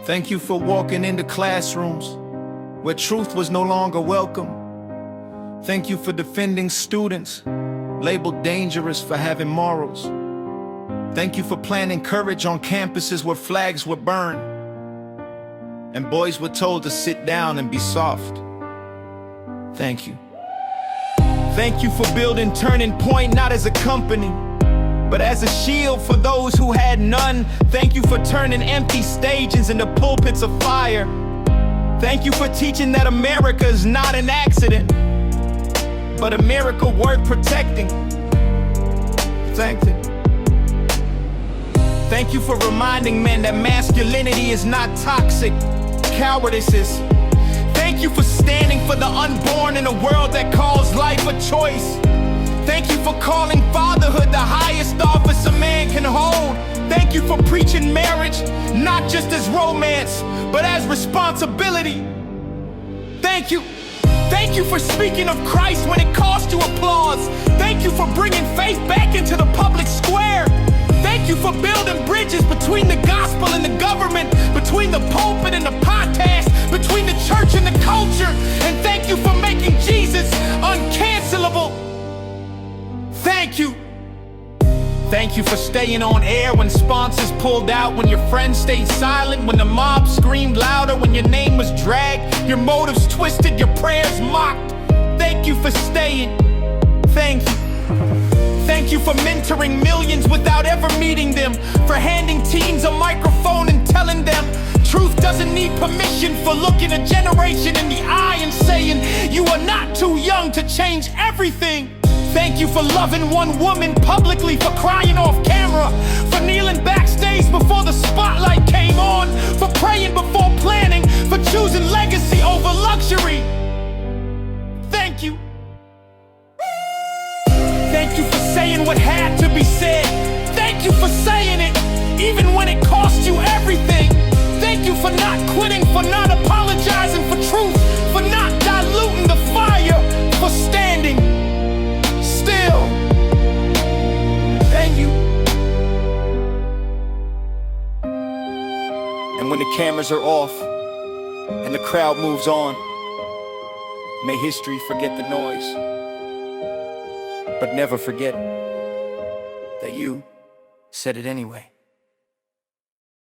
Thank you for walking into classrooms where truth was no longer welcome. Thank you for defending students labeled dangerous for having morals. Thank you for planting courage on campuses where flags were burned and boys were told to sit down and be soft. Thank you. Thank you for building Turning Point not as a company, but as a shield for those who had none. Thank you for turning empty stages into pulpits of fire. Thank you for teaching that America is not an accident, but a miracle worth protecting. Thank you. Thank you for reminding men that masculinity is not toxic, cowardice is. Thank you for standing for the unborn in a world that calls life a choice. Thank you for calling fatherhood the highest office a man can hold. Thank you for preaching marriage, not just as romance, but as responsibility. Thank you. Thank you for speaking of Christ when it cost you applause. Thank you for bringing faith back into the public square. Thank you for building bridges between the gospel and the government, between the pulpit and the podcast, between the church and the culture. And thank you for making Jesus uncancelable. Thank you. Thank you for staying on air when sponsors pulled out, when your friends stayed silent, when the mob screamed louder, when your name was dragged, your motives twisted, your prayers mocked. Thank you for staying. Thank you. Thank you for mentoring millions without ever meeting them, for handing teens a microphone and telling them truth doesn't need permission, for looking a generation in the eye and saying you are not too young to change everything. Thank you for loving one woman publicly, for crying off camera, for kneeling backstage before the spotlight came on, for praying before planning, for choosing legacy over luxury. Thank you. Thank you for saying what had to be said. Thank you for saying it, even when it cost you everything. Thank you for not quitting, for not apologizing for truth, for not diluting the fire, for standing still. Thank you. And when the cameras are off and the crowd moves on, may history forget the noise, but never forget that you said it anyway.